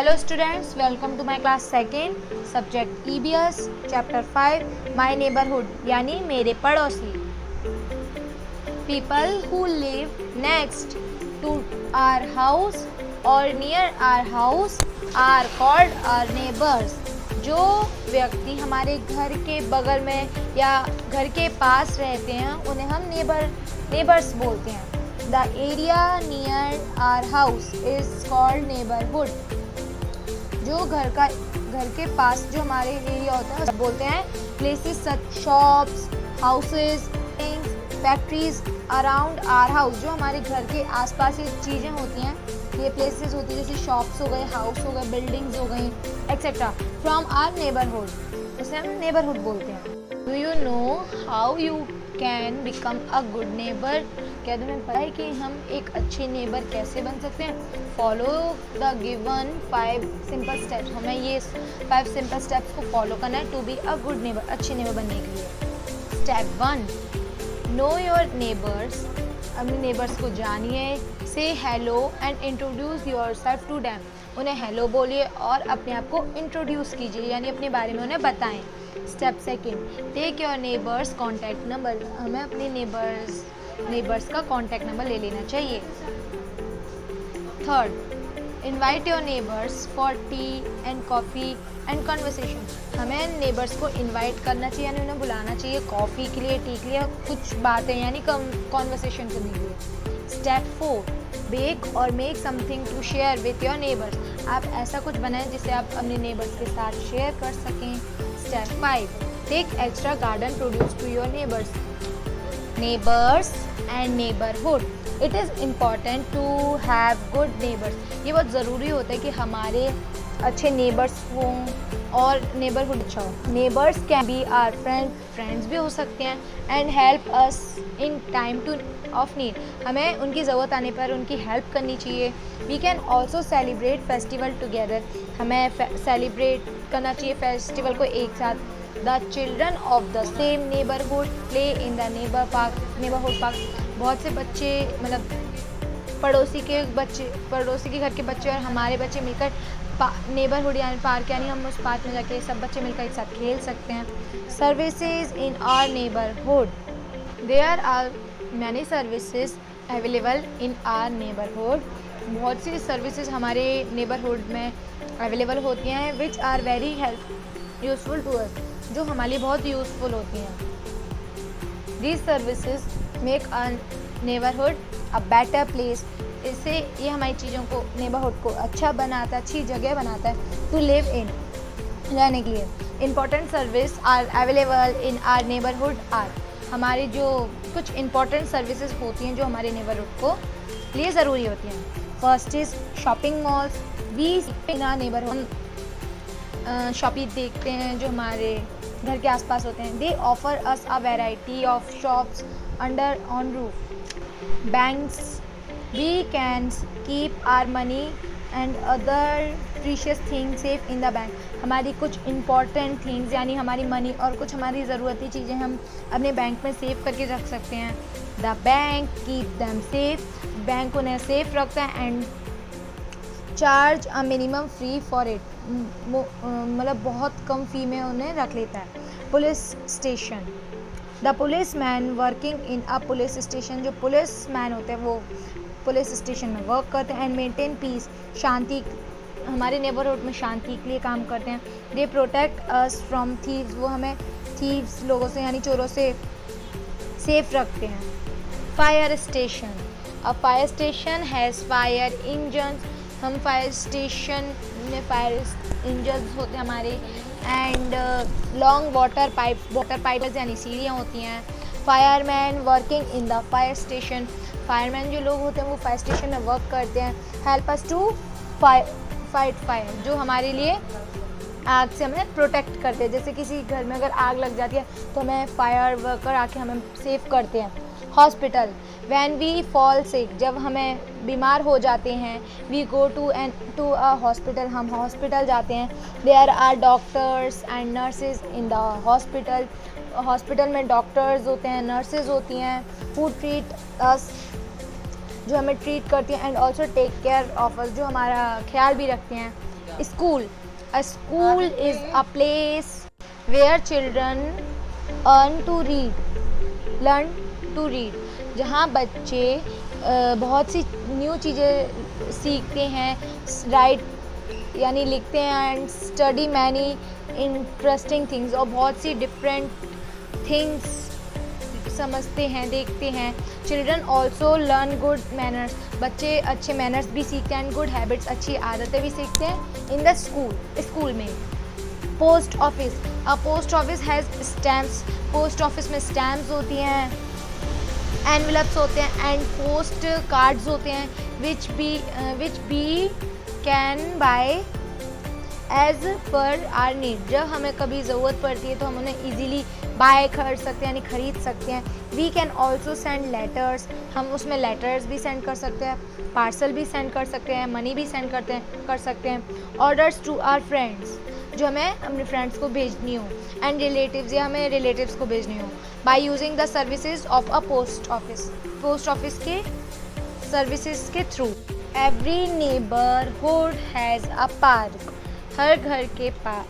Hello students, welcome to my class second, subject EBS, chapter 5, my neighborhood यानी मेरे पड़ोसी. People who live next to our house or near our house are called our neighbors. जो व्यक्ति हमारे घर के बगल में या घर के पास रहते हैं उन्हें हम नेबर्स बोलते हैं. The area near our house is called neighborhood. जो घर के पास जो हमारे एरिया होता है बोलते हैं places such shops, houses, factories around our house. जो हमारे घर के आसपास ये चीज़ें होती हैं, ये प्लेसेस होती हैं, जैसे शॉप्स हो गए, हाउस हो गए, बिल्डिंग्स हो गई एक्सेट्रा. फ्रॉम आवर नेबरहुड, इसे हम नेबरहुड बोलते हैं. Do you know how you can become a good neighbour? क्या तुम्हें पता है कि हम एक अच्छे नेबर कैसे बन सकते हैं? Follow the given 5 simple steps. हमें ये 5 सिंपल स्टेप्स को फॉलो करना है to be a good neighbour, अच्छे नेबर बनने के लिए. Step 1, know your neighbours. अपने नेबर्स को जानिए. Say hello and introduce yourself to them. उन्हें हेलो बोलिए और अपने आप को इंट्रोड्यूस कीजिए, यानी अपने बारे में उन्हें बताएं. Step 2, take your neighbours contact number. हमें अपने नेबर्स का कॉन्टैक्ट नंबर ले लेना चाहिए. 3, invite your neighbours for T and coffee and conversation. हमें नेबर्स को इन्वाइट करना चाहिए, यानी उन्हें बुलाना चाहिए कॉफ़ी के लिए, टी के लिए, कुछ बातें यानी कॉन्वर्सेशन करने के लिए. स्टेप 4, बेक और make something to share with your neighbours. आप ऐसा कुछ बनाएं जिसे आप अपने नेबर्स के साथ शेयर कर सकें. Step 5, take extra garden produce to your neighbours. Neighbours and neighbourhood. It is important to have good neighbours. ये बहुत ज़रूरी होता है कि हमारे अच्छे नेबर्स हों और नेबरहुड अच्छा हो. Neighbours can be our friends भी हो सकते हैं. And help us in time to of need. हमें उनकी ज़रूरत आने पर उनकी हेल्प करनी चाहिए. We can also celebrate festival together. हमें सेलिब्रेट करना चाहिए फेस्टिवल को एक साथ. The children of the same neighbourhood play in the neighbourhood park. बहुत से बच्चे, मतलब पड़ोसी के घर के बच्चे और हमारे बच्चे मिलकर नेबरहुड यानी पार्क, यानी हम उस पार्क में जाके सब बच्चे मिलकर एक साथ खेल सकते हैं. Services in our neighbourhood. There are many services available in our neighbourhood. बहुत सी सर्विसेज हमारे नेबरहुड में अवेलेबल होती हैं which are very useful to us, जो हमारे लिए बहुत यूज़फुल होती हैं. These services make a neighbourhood a better place. इससे ये हमारी चीज़ों को, नेबरहुड को अच्छा बनाता है, अच्छी जगह बनाता है टू लिव इन, रहने के लिए. Important service are available in our neighbourhood are. हमारी जो कुछ इंपॉर्टेंट सर्विसेज होती हैं जो हमारे नेबरहुड को लिए ज़रूरी होती हैं. First is shopping malls. We in our neighbourhood shopping देखते हैं जो हमारे घर के आसपास होते हैं. They offer us a variety of shops under one roof. Banks, we can keep our money and other precious things safe in the bank. हमारी कुछ इंपॉर्टेंट थिंग्स यानी हमारी मनी और कुछ हमारी ज़रूरती चीज़ें हम अपने बैंक में सेव करके रख सकते हैं. The bank keep them safe. Bank उन्हें सेफ रखता है. And charge a minimum fee for it. मतलब बहुत कम फ़ी में उन्हें रख लेता है. Police station. The police man working in a police station. जो पुलिस मैन होते हैं वो पुलिस स्टेशन में वर्क करते हैं. And maintain piece. शांति, हमारे नेबरहुड में शांति के लिए काम करते हैं. They protect us from thieves. वो हमें थीव्स, लोगों से यानी चोरों से सेफ रखते हैं. Fire station. A fire station has fire engines. हम फायर स्टेशन में फायर इंजन्स होते हैं हमारे. एंड लॉन्ग वाटर पाइप्स यानी सीढ़ियाँ होती हैं. Fireman working in the fire station. Fireman जो लोग होते हैं वो फायर स्टेशन में वर्क करते हैं. Help us to fight fire. जो हमारे लिए आग से हमें प्रोटेक्ट करते हैं. जैसे किसी घर में अगर आग लग जाती है तो हमें फायर वर्कर आके हमें सेव करते हैं. Hospital. When we fall sick. जब हमें बीमार हो जाते हैं, we go to a hospital. हम हॉस्पिटल जाते हैं. There are doctors and nurses in the hospital. Hospital में डॉक्टर्स होते हैं, नर्सेज होती हैं, हु ट्रीट अस, जो हमें ट्रीट करती हैं. And also take care of us, जो हमारा ख्याल भी रखते हैं. School. A school is a place where children learn to read. जहाँ बच्चे बहुत सी न्यू चीज़ें सीखते हैं, राइट यानी लिखते हैं, and study many interesting things, और बहुत सी डिफरेंट थिंग्स समझते हैं, देखते हैं. Children also learn good manners. बच्चे अच्छे मैनर्स भी सीखते हैं, एंड गुड हैबिट्स, अच्छी आदतें भी सीखते हैं इन द स्कूल में. Post office. A post office has stamps. Post office में स्टैम्प्स होती हैं, एनवेलप्स होते हैं, एंड पोस्ट कार्ड्स होते हैं, which we can buy as per our need. जब हमें कभी ज़रूरत पड़ती है तो हम उन्हें ईजीली बाय कर सकते हैं, यानी ख़रीद सकते हैं. We can also send letters. हम उसमें लेटर्स भी सेंड कर सकते हैं, पार्सल भी सेंड कर सकते हैं, मनी भी सेंड कर सकते हैं. ऑर्डर्स टू आवर फ्रेंड्स, जो हमें अपने फ्रेंड्स को भेजनी हो, एंड रिलेटिव्स, या हमें रिलेटिव्स को भेजनी हो, by using the services of a post office. Post office के सर्विसेज के through. Every neighbourhood has a park. हर घर के पास,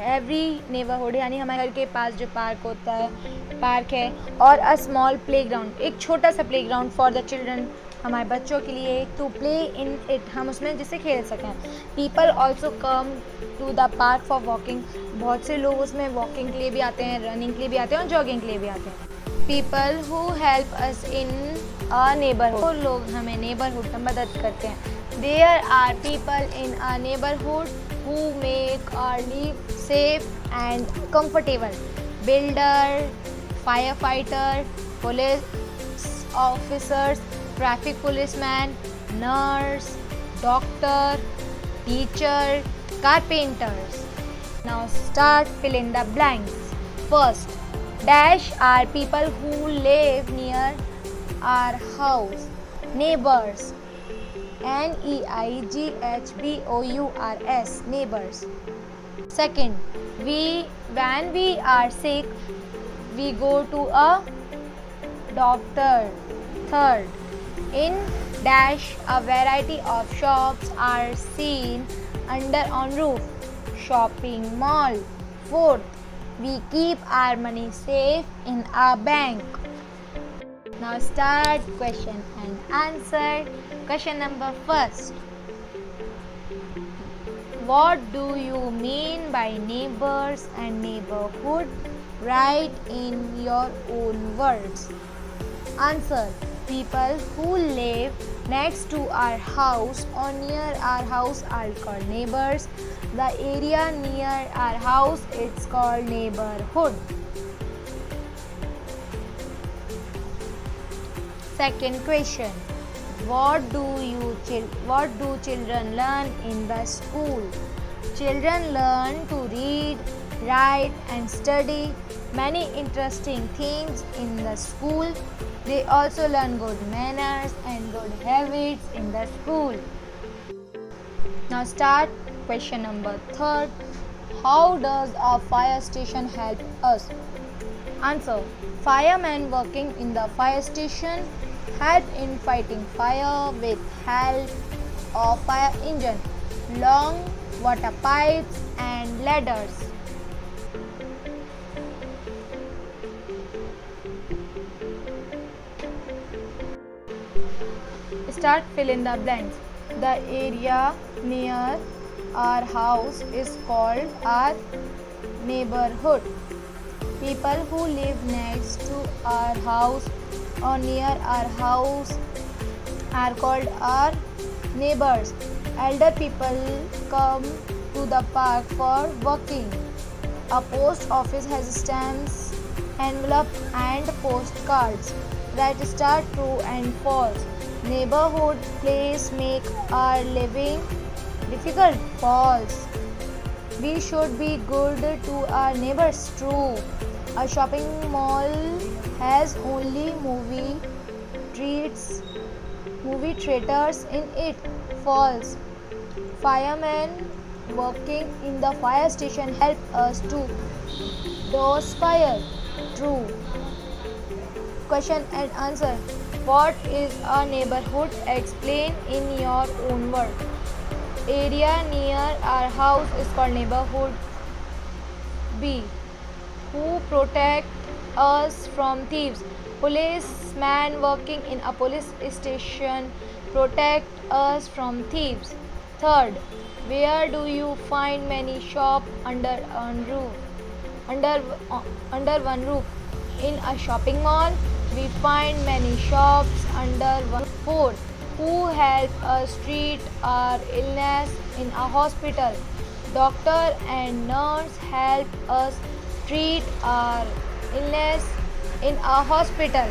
एवरी नेबरहुड यानी हमारे घर के पास जो पार्क है, और अ स्मॉल प्लेग्राउंड, एक छोटा सा प्लेग्राउंड फॉर द चिल्ड्रन, हमारे बच्चों के लिए, टू प्ले इन इट, हम उसमें जिससे खेल सकें. People also come to the park for walking. बहुत से लोग उसमें वॉकिंग के लिए भी आते हैं, रनिंग के लिए भी आते हैं, और जॉगिंग के लिए भी आते हैं. People who help us in a neighbourhood. वो लोग हमें नेबरहुड में मदद करते हैं. There are people in a neighbourhood who make our life safe and comfortable. Builder, firefighter, police officers, traffic policeman, nurse, doctor, teacher, carpenters. Now start fill in the blanks. First, dash are people who live near our house. Neighbors. NEIGHBOURS, neighbors. Second, when we are sick, we go to a doctor. Third, in dash a variety of shops are seen under on roof. Shopping mall. Fourth, we keep our money safe in a bank. Now start question and answer. Question number first. What do you mean by neighbors and neighborhood? Write in your own words. Answer. People who live next to our house or near our house are called neighbors. The area near our house it's called neighborhood. Second question. What do children learn in the school? Children learn to read, write and study many interesting things in the school. They also learn good manners and good habits in the school. Now start question number third. How does a fire station help us? Answer. Firemen working in the fire station help in fighting fire with help of fire engine, long water pipes and ladders. Start fill in the blanks. The area near our house is called our neighborhood. People who live next to our house or near our house are called our neighbors. Elder people come to the park for walking. A post office has stamps, envelopes and postcards. Write star true and false. Neighborhood place make our living difficult. False. We should be good to our neighbors. True. A shopping mall has only movie theaters in it. False. Firemen working in the fire station help us to douse fire. True. Question and answer. What is a neighborhood? Explain in your own word. area near our house is called neighborhood. B. Who protect us from thieves? Policeman working in a police station protect us from thieves. Third, where do you find many shop under one roof? Under under one roof. In a shopping mall, we find many shops under one. Fourth, who help us treat our illness in a hospital? Doctor and nurse help us treat our illness in a hospital.